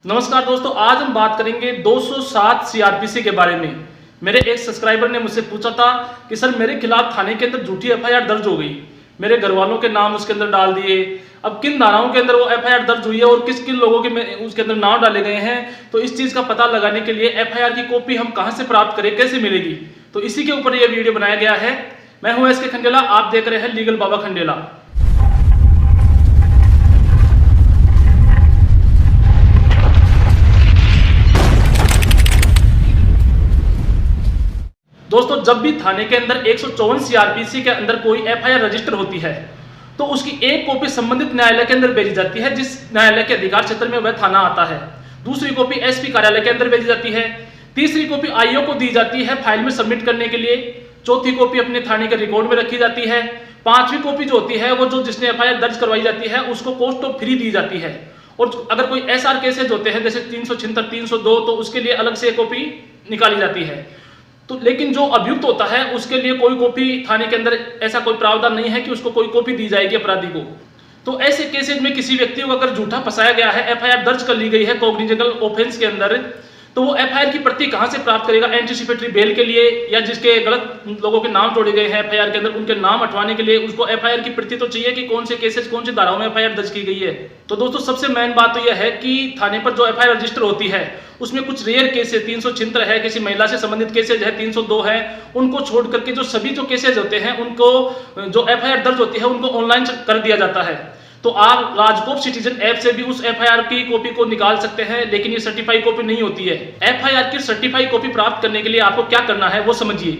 नमस्कार दोस्तों, आज हम बात करेंगे 207 सीआरपीसी के बारे में। मेरे एक सब्सक्राइबर ने मुझसे पूछा था कि सर मेरे खिलाफ थाने के अंदर झूठी एफआईआर दर्ज हो गई, मेरे घर वालों के नाम उसके अंदर डाल दिए। अब किन धाराओं के अंदर वो एफआईआर दर्ज हुई है और किस किन लोगों के उसके अंदर नाम डाले गए हैं, तो इस चीज का पता लगाने के लिए एफआईआर की कॉपी हम कहां से प्राप्त करें, कैसे मिलेगी, तो इसी के ऊपर यह वीडियो बनाया गया है। मैं हूं एसके खंडेला, आप देख रहे हैं लीगल बाबा खंडेला। दोस्तों, जब भी थाने के अंदर 154 सीआरपीसी के अंदर कोई एफआईआर रजिस्टर होती है तो उसकी एक कॉपी संबंधित न्यायालय के अंदर भेजी जाती है जिस न्यायालय के अधिकार क्षेत्र में वह थाना आता है। दूसरी कॉपी एसपी कार्यालय के अंदर भेजी जाती है। तीसरी कॉपी आईओ को दी जाती है फाइल में सबमिट करने के लिए। चौथी कॉपी अपने थाने के रिकॉर्ड में रखी जाती है। पांचवी कॉपी जो होती है वो जो जिसने एफआईआर दर्ज करवाई जाती है उसको कॉस्ट ऑफ फ्री दी जाती है। और अगर कोई एसआर केसेज होते हैं जैसे 376, 302, तो उसके लिए अलग से कॉपी निकाली जाती है। तो लेकिन जो अभियुक्त होता है उसके लिए कोई कॉपी थाने के अंदर ऐसा कोई प्रावधान नहीं है कि उसको कोई कॉपी दी जाएगी अपराधी को। तो ऐसे केसेज में किसी व्यक्ति को अगर झूठा फंसाया गया है, एफआईआर दर्ज कर ली गई है कॉग्निजेबल ऑफेंस के अंदर, तो वो एफआईआर की प्रति कहां से प्राप्त करेगा? एंटीसिपेटरी बेल के लिए या जिसके गलत लोगों के नाम जोड़े गए हैं एफआईआर के अंदर उनके नाम हटवाने के लिए उसको एफआईआर की प्रति तो चाहिए कि कौन से केसेस कौन सी धाराओं में एफआईआर दर्ज की गई है। तो दोस्तों, सबसे मेन बात तो यह है कि थाने पर जो एफआईआर रजिस्टर होती है उसमें कुछ रेयर केसेज 376 है, किसी महिला से संबंधित केसेज है 302 है, उनको छोड़ करके जो सभी जो केसेज होते हैं उनको जो एफआईआर दर्ज होती है उनको ऑनलाइन कर दिया जाता है। तो आप राजकोप सिटीजन ऐप से भी उस एफआईआर की कॉपी को निकाल सकते हैं, लेकिन ये सर्टिफाइड कॉपी नहीं होती है। एफआईआर की सर्टिफाइड कॉपी प्राप्त करने के लिए आपको क्या करना है वो समझिए।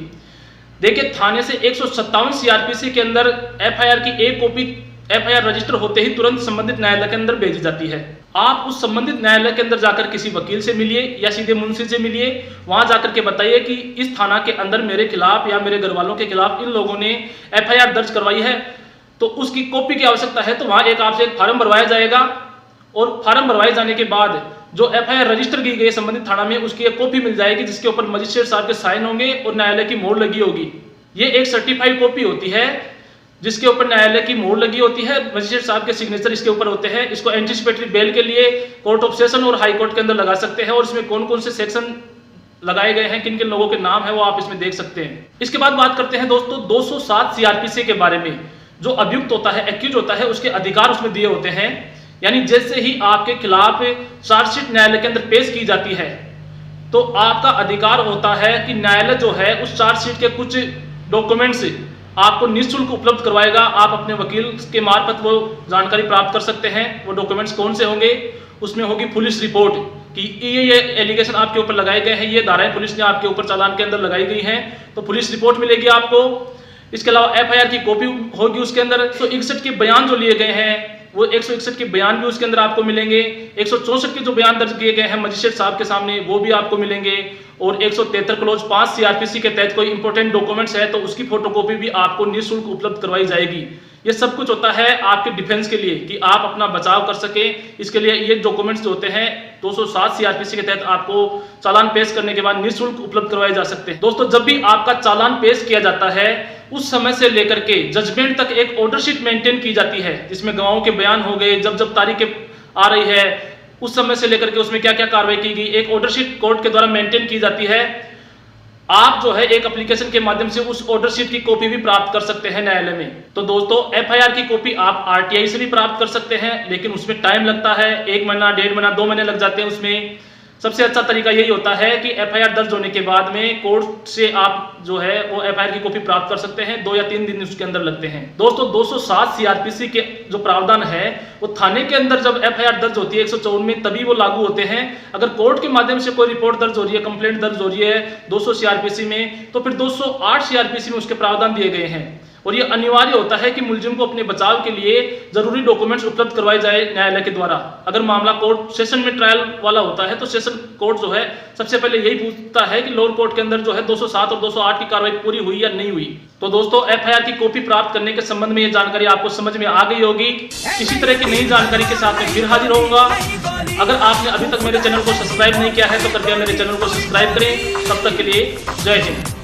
देखिए, थाने से 157 सीआरपीसी के अंदर एफआईआर की एक कॉपी एफआईआर रजिस्टर होते ही तुरंत संबंधित न्यायालय के अंदर भेजी जाती है। आप उस संबंधित न्यायालय के अंदर जाकर किसी वकील से मिलिए या सीधे मुंशी से मिलिए, वहां जाकर के बताइए कि इस थाना के अंदर मेरे खिलाफ या मेरे घर वालों के खिलाफ इन लोगों ने एफआईआर दर्ज करवाई है, तो उसकी कॉपी की आवश्यकता है। तो वहां आपसे एक फार्म भरवाया जाएगा और फार्म भरवाए जाने के बाद जो एफआईआर रजिस्टर की गई संबंधित थाना में उसकी एक कॉपी मिल जाएगी जिसके ऊपर मजिस्ट्रेट साहब के साइन होंगे और न्यायालय की मोहर लगी होगी। ये एक सर्टिफाइड कॉपी होती है जिसके ऊपर न्यायालय की मोहर लगी होती है, मजिस्ट्रेट साहब के सिग्नेचर इसके ऊपर होते हैं। इसको एंटीसिपेटरी बेल के लिए कोर्ट ऑफ सेशन और हाई कोर्ट के अंदर लगा सकते हैं और इसमें कौन कौन से सेक्शन लगाए गए हैं, किन किन लोगों के नाम है वो आप इसमें देख सकते हैं। इसके बाद बात करते हैं दोस्तों 207 सीआरपीसी के बारे में। जो अभियुक्त होता है, एक्यूज होता है, उसके अधिकार उसमें दिए होते हैं। यानी जैसे ही आपके खिलाफ चार्जशीट न्यायालय के अंदर पेश की जाती है तो आपका अधिकार होता है कि न्यायालय जो है उस चार्जशीट के कुछ डॉक्यूमेंट्स आपको निःशुल्क उपलब्ध करवाएगा। आप अपने वकील के मार्फत वो जानकारी प्राप्त कर सकते हैं। वो डॉक्यूमेंट्स कौन से होंगे? उसमें होगी पुलिस रिपोर्ट कि ये एलिगेशन आपके ऊपर लगाए गए हैं, ये धाराएं पुलिस ने आपके ऊपर चालान के अंदर लगाई गई हैं, तो पुलिस रिपोर्ट मिलेगी आपको। इसके अलावा एफआईआर की कॉपी होगी उसके अंदर। 161 के बयान जो लिए गए हैं वो 161 के बयान भी उसके अंदर आपको मिलेंगे। 164 के जो बयान दर्ज किए गए हैं मजिस्ट्रेट साहब के सामने वो भी आपको मिलेंगे। और 173 क्लोज 5 सीआरपीसी के तहत कोई इंपॉर्टेंट डॉक्यूमेंट्स है तो उसकी फोटोकॉपी भी आपको निःशुल्क उपलब्ध करवाई जाएगी। ये सब कुछ होता है आपके डिफेंस के लिए कि आप अपना बचाव कर सके। इसके लिए ये डॉक्यूमेंट्स जो होते हैं 207 सीआरपीसी के तहत आपको चालान पेश करने के बाद निःशुल्क उपलब्ध करवाए जा सकते हैं। दोस्तों, जब भी आपका चालान पेश किया जाता है उस समय से लेकर के जजमेंट तक एक ऑर्डर शीट मेंटेन की जाती है जिसमें गवाहों के बयान हो गए, जब तारीखें आ रही है उस समय से लेकर के उसमें क्या क्या कार्रवाई की गई, एक ऑर्डर शीट कोर्ट के द्वारा मेंटेन की जाती है। आप जो है एक एप्लीकेशन के माध्यम से उस ऑर्डर शीट की कॉपी भी प्राप्त कर सकते हैं न्यायालय में। तो दोस्तों, एफआईआर की कॉपी आप आरटीआई से भी प्राप्त कर सकते हैं, लेकिन उसमें टाइम लगता है। 1 महीना, 1.5 महीना, 2 महीने लग जाते हैं उसमें। सबसे अच्छा तरीका यही होता है कि एफआईआर दर्ज होने के बाद में कोर्ट से आप जो है वो एफआईआर की कॉपी प्राप्त कर सकते हैं। 2 या 3 दिन उसके अंदर लगते हैं। दोस्तों, 207 सीआरपीसी के जो प्रावधान है वो थाने के अंदर जब एफआईआर दर्ज होती है 154 में तभी वो लागू होते हैं। अगर कोर्ट के माध्यम से कोई रिपोर्ट दर्ज हो रही है, कंप्लेंट दर्ज हो रही है 200 सीआरपीसी में, तो फिर 208 सीआरपीसी में उसके प्रावधान दिए गए हैं। और ये अनिवार्य होता है कि मुलजिम को अपने बचाव के लिए जरूरी डॉक्यूमेंट्स उपलब्ध करवाए जाए न्यायालय के द्वारा। अगर मामला कोर्ट सेशन में ट्रायल वाला होता है तो सेशन कोर्ट जो है सबसे पहले यही पूछता है कि लोअर कोर्ट के अंदर जो है 207 और 208 की कार्रवाई पूरी हुई या नहीं हुई। तो दोस्तों, एफआईआर की कॉपी प्राप्त करने के संबंध में ये जानकारी आपको समझ में आ गई होगी। इसी तरह की नई जानकारी के साथ मैं फिर हाजिर होऊंगा। अगर आपने अभी तक मेरे चैनल को सब्सक्राइब नहीं किया है तो कृपया मेरे चैनल को सब्सक्राइब करें। तब तक के लिए जय हिंद।